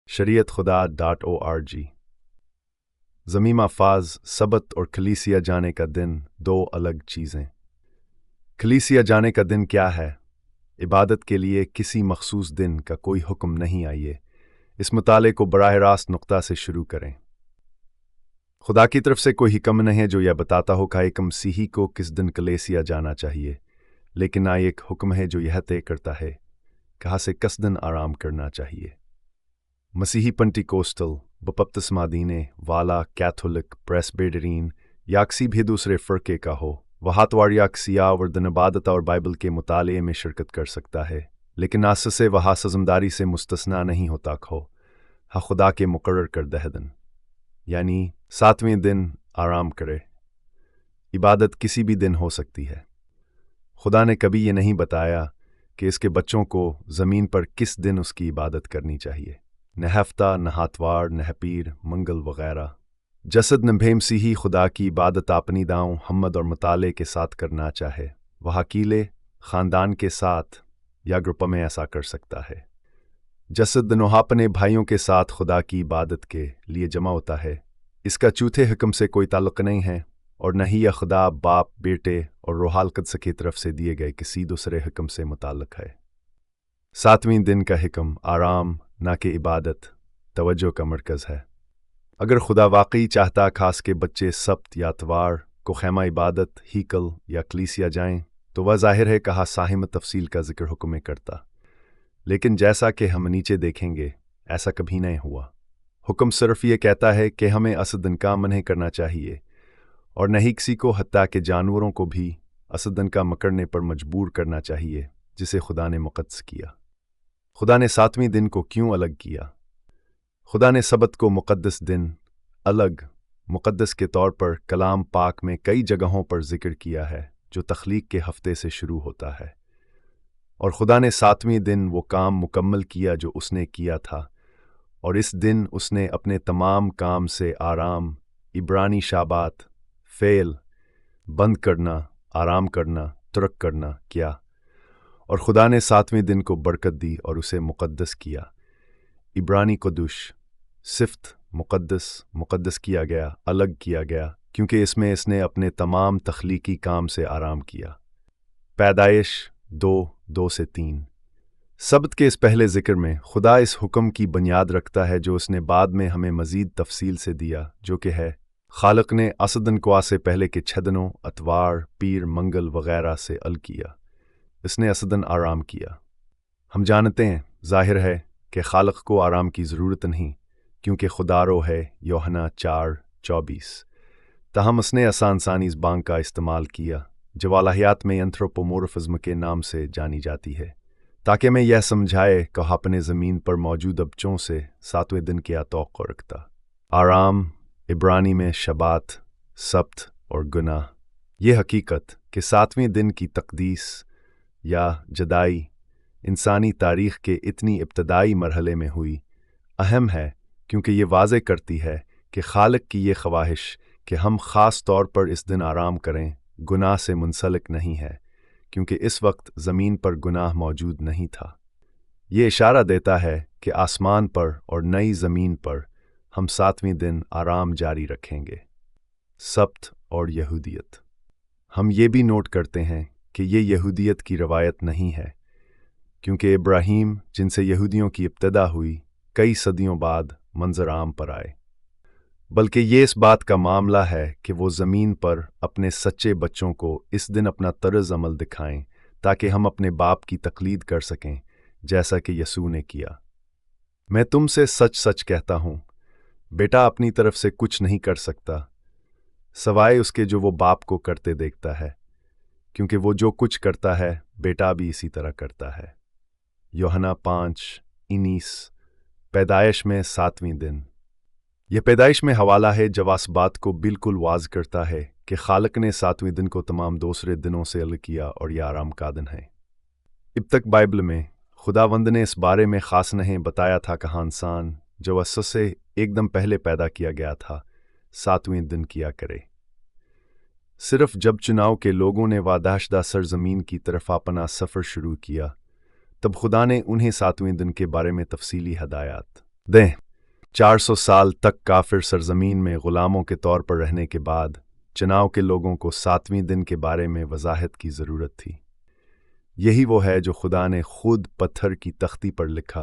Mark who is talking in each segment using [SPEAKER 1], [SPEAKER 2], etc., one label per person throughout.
[SPEAKER 1] shariatkhuda.org। ज़मीम अफ़ाज़, सबत और कलीसिया जाने का दिन दो अलग चीज़ें। कलीसिया जाने का दिन क्या है? इबादत के लिए किसी मखसूस दिन का कोई हुक्म नहीं। आइए इस मुताले को बराह रास्त नुक्ता से शुरू करें। खुदा की तरफ से कोई हुक्म नहीं है जो यह बताता हो कि एक मसीही को किस दिन कलीसिया जाना चाहिए, लेकिन ना एक हुक्म है जो यह तय करता है कहाँ से किस दिन आराम करना चाहिए। मसीही पेंटिकोस्टल, बपतिस्मादीने वाला, कैथोलिक, प्रेस्बिटेरियन या किसी भी दूसरे फ़िरके का हो, वह हाथवार या किसिया और दिन इबादत और बाइबल के मुताले में शिरकत कर सकता है, लेकिन आस से वह सज़मदारी से मुस्तस्ना नहीं होता खो हा खुदा के मुकर्रर करदह दिन, यानी 7वें दिन आराम करे। इबादत किसी भी दिन हो सकती है। खुदा ने कभी ये नहीं बताया कि इसके बच्चों को ज़मीन पर किस दिन उसकी इबादत करनी चाहिए। न हफ्ता, न हाथवार, न पीर, मंगल वगैरह। जसद नभे मसीही खुदा की इबादत अपनी दाऊं हमद और मुताले के साथ करना चाहे, वह अकेले, ख़ानदान के साथ या ग्रुप में ऐसा कर सकता है। जसद नोहा अपने भाइयों के साथ खुदा की इबादत के लिए जमा होता है। इसका चौथे हुक्म से कोई ताल्लुक़ नहीं है और न ही यह खुदा बाप, बेटे और रूहाल कुद्स की तरफ से दिए गए किसी दूसरे हुक्म से मुताल्लिक़ है। 7वें दिन का हुक्म आराम, ना कि इबादत, तवज्जो का मरकज़ है। अगर खुदा वाकई चाहता खास के बच्चे सब्त या इतवार को खैमा इबादत, हीकल या कलीसिया जाएं, तो वह ज़ाहिर है कहा साहिम तफसील का जिक्र हुक्म में करता, लेकिन जैसा कि हम नीचे देखेंगे ऐसा कभी नहीं हुआ। हुक्म सिर्फ ये कहता है कि हमें असदन काम नहीं करना चाहिए और न ही किसी को, हत्ता के जानवरों को भी असदन का मकड़ने पर मजबूर करना चाहिए जिसे खुदा ने मुक़द्दस किया। खुदा ने 7वें दिन को क्यों अलग किया? खुदा ने सबत को मुक़द्दस दिन, अलग, मुक़द्दस के तौर पर कलाम पाक में कई जगहों पर जिक्र किया है जो तख्लीक के हफ्ते से शुरू होता है, और खुदा ने 7वें दिन वो काम मुकम्मल किया जो उसने किया था, और इस दिन उसने अपने तमाम काम से आराम, इब्रानी शाबात, फ़ेल, बंद करना, आराम करना, तुरक करना किया, और खुदा ने 7वें दिन को बरकत दी और उसे मुक़द्दस किया। इब्रानी कुदुश, सिफ्त, मुक़द्दस किया गया, अलग किया गया, क्योंकि इसमें इसने अपने तमाम तख्लीकी काम से आराम किया। पैदाइश 2:2-3। सबत के इस पहले ज़िक्र में खुदा इस हुक्म की बुनियाद रखता है जो उसने बाद में हमें मज़ीद तफसील से दिया, जो कि है खालिक ने असदन क्वा से पहले के 6 दिनों, अतवार, पीर, मंगल वगैरह से अल किया। इसने असदन आराम किया। हम जानते हैं, ज़ाहिर है कि खालिक को आराम की ज़रूरत नहीं, क्योंकि खुदारो है यूहन्ना 4:24। ताहम उसने आसानी इस बांग का इस्तेमाल किया जो वालाहियात में एंथ्रोपोमोर्फिज्म के नाम से जानी जाती है, ताकि मैं यह समझाए कि अपने ज़मीन पर मौजूद बच्चों से 7वें दिन की तौक़्क़ो रखता। आराम इब्रानी में शबात, सब्त और गुनाह। ये हकीकत कि 7वें दिन की तक़दीस या जदाई इंसानी तारीख़ के इतनी इब्तदाई मरहले में हुई, अहम है क्योंकि ये वाज़े करती है कि खालिक की ये ख्वाहिश कि हम ख़ास तौर पर इस दिन आराम करें गुनाह से मुंसलिक नहीं है, क्योंकि इस वक्त ज़मीन पर गुनाह मौजूद नहीं था। ये इशारा देता है कि आसमान पर और नई ज़मीन पर हम 7वें दिन आराम जारी रखेंगे। सब्त और यहूदियत। हम ये भी नोट करते हैं कि ये यहूदियत की रवायत नहीं है, क्योंकि इब्राहीम, जिनसे यहूदियों की इब्तदा हुई, कई सदियों बाद मंजर आम पर आए, बल्कि ये इस बात का मामला है कि वो ज़मीन पर अपने सच्चे बच्चों को इस दिन अपना तर्ज अमल दिखाएं ताकि हम अपने बाप की तकलीद कर सकें, जैसा कि यसू ने किया। मैं तुमसे सच सच कहता हूँ, बेटा अपनी तरफ से कुछ नहीं कर सकता सवाए उसके जो वो बाप को करते देखता है, क्योंकि वो जो कुछ करता है बेटा भी इसी तरह करता है। यूहन्ना 5:19। पैदाइश में 7वें दिन। यह पैदाइश में हवाला है जब इस बात को बिल्कुल वाज करता है कि खालिक ने 7वें दिन को तमाम दूसरे दिनों से अलग किया और यह आराम का दिन है। अब तक बाइबल में खुदावंद ने इस बारे में ख़ास नहीं बताया था कि इंसान जो अस्सो से एकदम पहले पैदा किया गया था 7वें दिन किया करे। सिर्फ जब चुनाव के लोगों ने वादाशदा सरजमीन की तरफ अपना सफ़र शुरू किया, तब खुदा ने उन्हें 7वें दिन के बारे में तफसीली हदायत दें। 400 साल तक काफिर सरजमीन में गुलामों के तौर पर रहने के बाद चुनाव के लोगों को 7वें दिन के बारे में वजाहत की ज़रूरत थी। यही वो है जो खुदा ने खुद पत्थर की तख्ती पर लिखा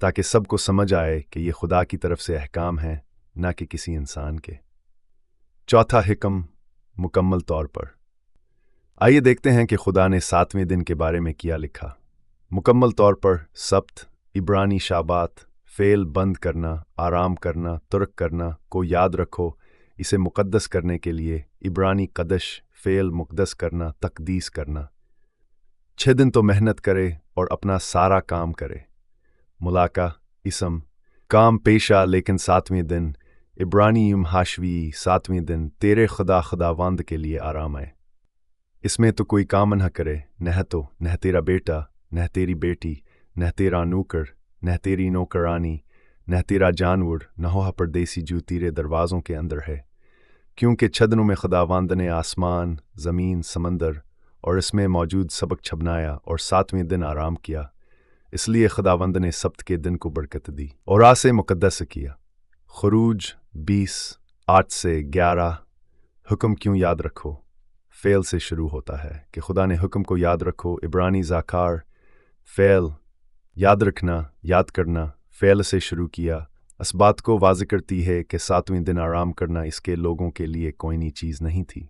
[SPEAKER 1] ताकि सबको समझ आए कि ये खुदा की तरफ से अहकाम है, ना कि किसी इंसान के। चौथा हिक्म मुकम्मल तौर पर। आइए देखते हैं कि खुदा ने 7वें दिन के बारे में क्या लिखा। मुकम्मल तौर पर सब्त, इब्रानी शाबात, फेल बंद करना, आराम करना, तुर्क करना को याद रखो। इसे मुक़द्दस करने के लिए इब्रानी कदश, फेल मुक़द्दस करना, तकदीस करना। 6 दिन तो मेहनत करे और अपना सारा काम करे। मुलाका इसम काम पेशा, लेकिन 7वें दिन इब्रानी हाशवी 7वें दिन तेरे खुदावंद के लिए आराम आए। इसमें तो कोई काम न करे, न तेरा बेटा, न तेरी बेटी, न तेरा नौकर, न तेरी नौकरानी, न तेरा जानवर, न हो परदेसी जो तेरे दरवाज़ों के अंदर है। क्योंकि 6 दिनों में खुदावंद ने आसमान, ज़मीन, समंदर और इसमें मौजूद सबक छबनाया और 7वें दिन आराम किया। इसलिए खुदावंद ने सब्त के दिन को बरकत दी और आसे मुकद्दस किया। खुरूज 20:8 से 11। हुक्म क्यों याद रखो? फ़ेल से शुरू होता है कि खुदा ने हुक्म को याद रखो। इब्रानी ज़ाकार फ़ेल याद रखना, याद करना, फ़ेल से शुरू किया। इस बात को वाज़ करती है कि 7वें दिन आराम करना इसके लोगों के लिए कोई नई चीज़ नहीं थी।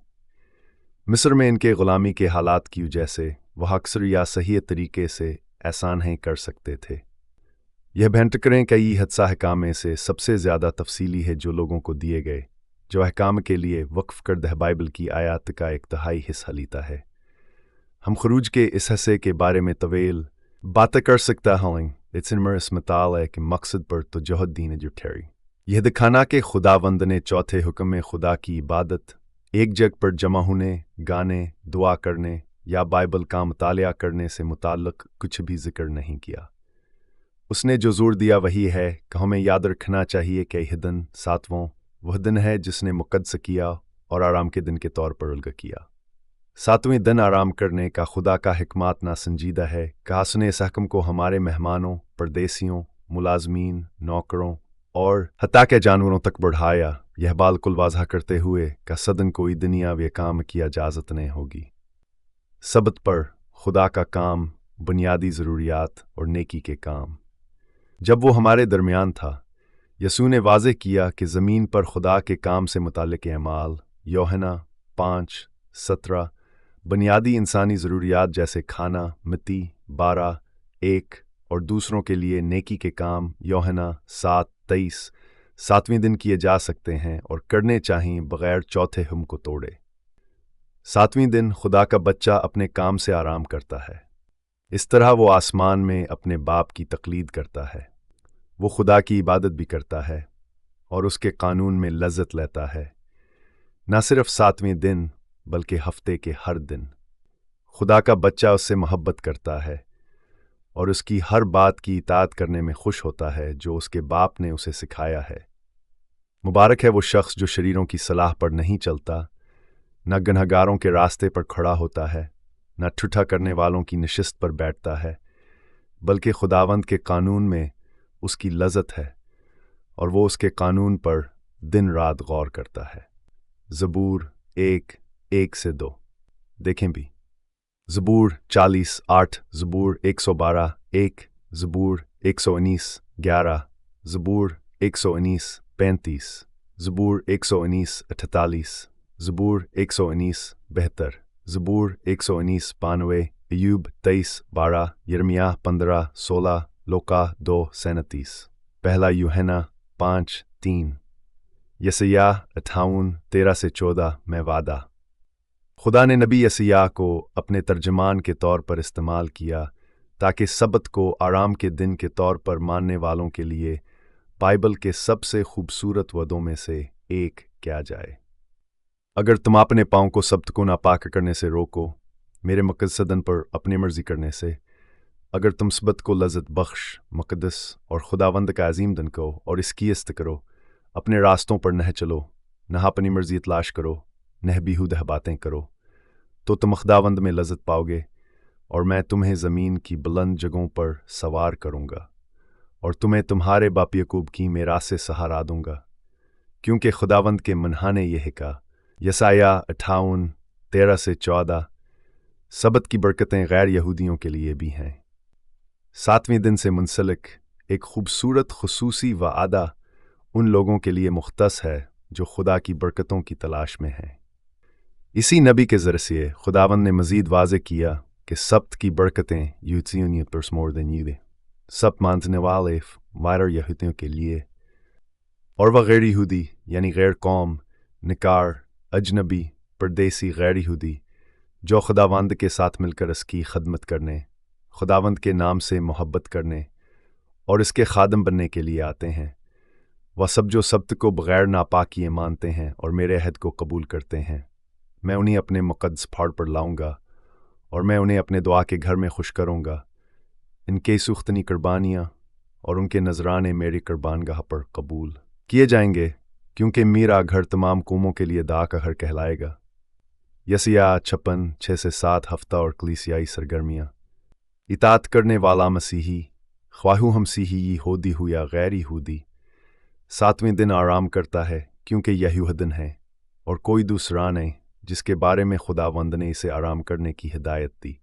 [SPEAKER 1] मिस्र में इनके ग़ुलामी के हालात की वजह से वह अक्सर या सही तरीके से ऐसा नहीं कर सकते थे। यह भयंकरें कई हदसा अहकाम में से सबसे ज़्यादा तफसीली है जो लोगों को दिए गए, जो अहकाम के लिए वक्फ करदा बाइबल की आयात का एक तिहाई हिस्सा लेता है। हम खरूज के इस हिस्से के बारे में तवील बातें कर सकता हूँ, लेकिन इस मताल के मकसद पर तो जोहद दीन जो ठहरी। यह दिखाना कि खुदावंद ने चौथे हुक्म में खुदा की इबादत, एक जगह पर जमा होने, गाने, दुआ करने या बाइबल का मुतालिया करने से मुताल्लिक कुछ भी जिक्र नहीं किया। उसने जो जोर दिया वही है कि हमें याद रखना चाहिए कि यह दिन 7वां वह दिन है जिसने मुकद्दस किया और आराम के दिन के तौर पर उल्गा किया। 7वें दिन आराम करने का खुदा का हिकमत ना संजीदा है कि उसने इस हकम को हमारे मेहमानों, परदेसियों, मुलाजमीन, नौकरों और हत्ता के जानवरों तक बढ़ाया। यह बालकुल वाज़ह करते हुए कि सदन कोई दुनियावी काम की इजाज़त नहीं होगी। सबत पर खुदा का काम, बुनियादी ज़रूरियात और नेकी के काम। जब वो हमारे दरमियान था, यसू ने वाज़े किया कि ज़मीन पर खुदा के काम से मुताल्लिक़ अमाल, यूहन्ना 5:17, बुनियादी इंसानी ज़रूरियात जैसे खाना, मिट्टी 12:1 और दूसरों के लिए नेकी के काम, यूहन्ना 7:23, 7वें दिन किए जा सकते हैं और करने चाहिए बग़ैर चौथे हुक्म को तोड़े। 7वें दिन खुदा का बच्चा अपने काम से आराम करता है। इस तरह वो आसमान में अपने बाप की तक़लीद करता है। वो खुदा की इबादत भी करता है और उसके कानून में लज़्ज़त लेता है, न सिर्फ 7वें दिन बल्कि हफ्ते के हर दिन। खुदा का बच्चा उससे मोहब्बत करता है और उसकी हर बात की इताअत करने में खुश होता है जो उसके बाप ने उसे सिखाया है। मुबारक है वो शख्स जो शरीरों की सलाह पर नहीं चलता, न गुनहगारों के रास्ते पर खड़ा होता है, न ठुठा करने वालों की नशिस्त पर बैठता है, बल्कि खुदावंद के कानून में उसकी लज़्ज़त है और वो उसके कानून पर दिन रात गौर करता है। ज़बूर 1:1 से 2 देखें भी। ज़बूर 40:8, ज़बूर 112:1, ज़बूर 119:11, ज़बूर 119:35, ज़बूर 119:48, ज़बूर 119:72, ज़बूर 119:92, अय्यूब 23:12, यिर्मयाह 15:16, लोका 2:37, पहला यूहन्ना 5:3, यशायाह 58:13 से 14 में वादा। खुदा ने नबी यशायाह को अपने तर्जमान के तौर पर इस्तेमाल किया ताकि सबत को आराम के दिन के तौर पर मानने वालों के लिए बाइबल के सबसे खूबसूरत वदों में से एक किया जाए। अगर तुम अपने पाँव को सबत को नापाक करने से रोको, मेरे मुक़द्दस दिन पर अपनी मर्जी करने से, अगर तुम सबत को लज़्ज़त बख्श, मुक़द्दस और खुदावंद का अजीम दिन को और इसकी इज़्ज़त करो, अपने रास्तों पर नह चलो, न अपनी मर्जी तलाश करो, नह बेहुदा बातें करो, तो तुम खुदावंद में लज़्ज़त पाओगे और मैं तुम्हें ज़मीन की बुलंद जगहों पर सवार करूँगा और तुम्हें तुम्हारे बाप यकूब की मीरास से सहारा दूंगा, क्योंकि खुदावंद के मनहा ने यह कहा। यसाया 58 13-14। सबत की बरकतें गैर यहूदियों के लिए भी हैं। 7वें दिन से मुंसलिक एक खूबसूरत खुसूसी वादा उन लोगों के लिए मुख्तस है जो खुदा की बरकतों की तलाश में हैं। इसी नबी के ज़रिए खुदावंद ने मज़ीद वाज़े किया कि सब्त की बरकतें यूथियनियत पर मोर देन यूदे सब्त मानने वाले वायर यहूदियों के लिए, और वह गैर यहूदी यानी गैर कौम, निकार, अजनबी, परदेसी गैर यहूदी जो खुदावंद के साथ मिलकर इसकी खदमत करने, खुदावंद के नाम से मोहब्बत करने और इसके खादम बनने के लिए आते हैं, वह सब जो सब्त को बग़ैर नापाकिए मानते हैं और मेरे अहद को कबूल करते हैं, मैं उन्हें अपने मुक़द्दस पहाड़ पर लाऊंगा और मैं उन्हें अपने दुआ के घर में खुश करूंगा। इनके सुख्तनी कुर्बानियाँ और उनके नजराने मेरी कुर्बानगाह पर कबूल किए जाएंगे, क्योंकि मेरा घर तमाम कौमों के लिए दा का घर कहलाएगा। यसिया 56 6-7 हफ्ता और कलीसियाई सरगर्मियाँ। इतात करने वाला मसीही, ख्वाहू हम मसीही यहूदी हो या गैर यहूदी, 7वें दिन आराम करता है, क्योंकि यही दिन है और कोई दूसरा नहीं जिसके बारे में खुदावंद ने इसे आराम करने की हिदायत दी।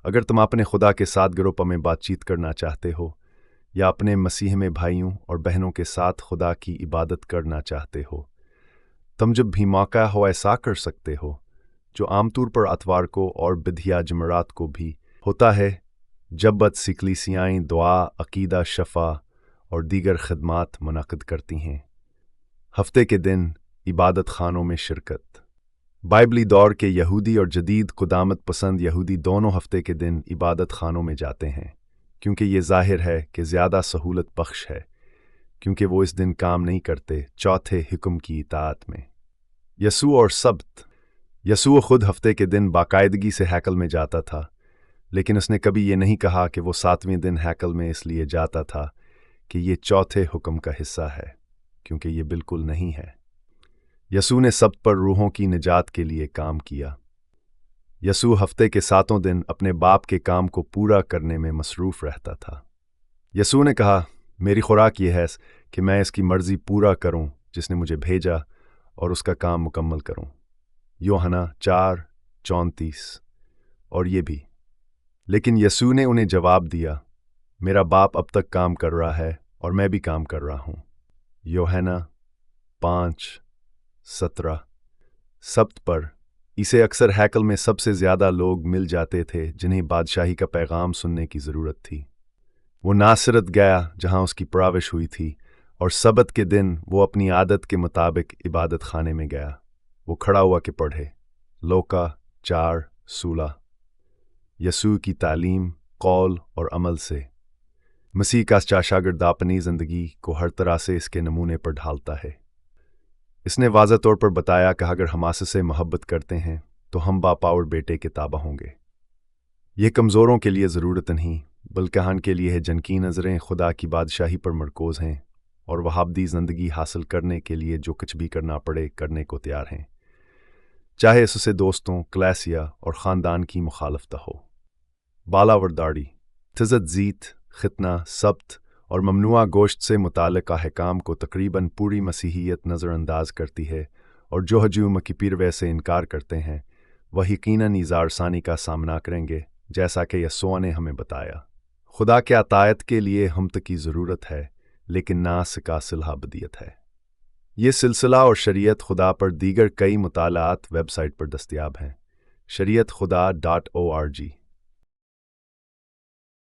[SPEAKER 1] अगर तुम अपने खुदा के साथ ग्रुप में बातचीत करना चाहते हो या अपने मसीह में भाइयों और बहनों के साथ खुदा की इबादत करना चाहते हो, तुम जब भी मौका हो ऐसा कर सकते हो, जो आमतौर पर अतवार को और बिधिया जमरात को भी होता है, जब बद कलीसियाएं दुआ, अकीदा, शफा और दीगर खदमात मुनक़िद करती हैं। हफ्ते के दिन इबादत खानों में शिरकत। बाइबली दौर के यहूदी और जदीद कुदामत पसंद यहूदी दोनों हफ्ते के दिन इबादत खानों में जाते हैं, क्योंकि ये जाहिर है कि ज़्यादा सहूलत बख्श है, क्योंकि वो इस दिन काम नहीं करते चौथे हुक्म की इताअत में। यसू और सब्त। यसू खुद हफ्ते के दिन बाकायदगी से हैकल में जाता था, लेकिन उसने कभी ये नहीं कहा कि वो 7वें दिन हैकल में इसलिए जाता था कि ये चौथे हुक्म का हिस्सा है, क्योंकि ये बिल्कुल नहीं है। यसू ने सब्त पर रूहों की निजात के लिए काम किया। यसू हफ्ते के 7 दिन अपने बाप के काम को पूरा करने में मसरूफ़ रहता था। यसू ने कहा, मेरी खुराक ये है कि मैं इसकी मर्ज़ी पूरा करूं जिसने मुझे भेजा और उसका काम मुकम्मल करूं। यूहन्ना 4:34। और ये भी। लेकिन यसू ने उन्हें जवाब दिया, मेरा बाप अब तक काम कर रहा है और मैं भी काम कर रहा हूं। यूहन्ना 5:17। सब्त पर इसे अक्सर हैकल में सबसे ज़्यादा लोग मिल जाते थे जिन्हें बादशाही का पैगाम सुनने की ज़रूरत थी। वो नासरत गया जहां उसकी परवरिश हुई थी, और सबत के दिन वो अपनी आदत के मुताबिक इबादत खाने में गया। वो खड़ा हुआ कि पढ़े। लोका 4:16। यसू की तालीम, कौल और अमल से मसीह का शागिर्द अपनी ज़िंदगी को हर तरह से इसके नमूने पर ढालता है। इसने वाज़ह तौर पर बताया कि अगर हम आस से मोहब्बत करते हैं तो हम बापा और बेटे के ताबा होंगे। यह कमज़ोरों के लिए ज़रूरत नहीं, बल्कि हन के लिए है जिनकी नज़रें खुदा की बादशाही पर मरकोज़ हैं और वह अब्दी ज़िंदगी हासिल करने के लिए जो कुछ भी करना पड़े करने को तैयार हैं, चाहे इससे दोस्तों, क्लासिया और ख़ानदान की मुखालफत हो। बालावर दाढ़ी, तिज़त जीत, खितना, सब्त और ममनुआ गोश्त से मुताल्लिक़ अहकाम को तकरीबन पूरी मसीहियत नज़रअंदाज करती है, और जो हजूम की पीरवे से इनकार करते हैं वह यकीनन इज़ारसानी का सामना करेंगे, जैसा कि यस्सुआ ने हमें बताया। खुदा के अतायत के लिए हम तक की ज़रूरत है, लेकिन नास का सिलहा बदियत है। ये सिलसिला और शरीयत खुदा पर दीगर कई मुतालात वेबसाइट पर दस्तयाब हैं। शरीयतखुदा.org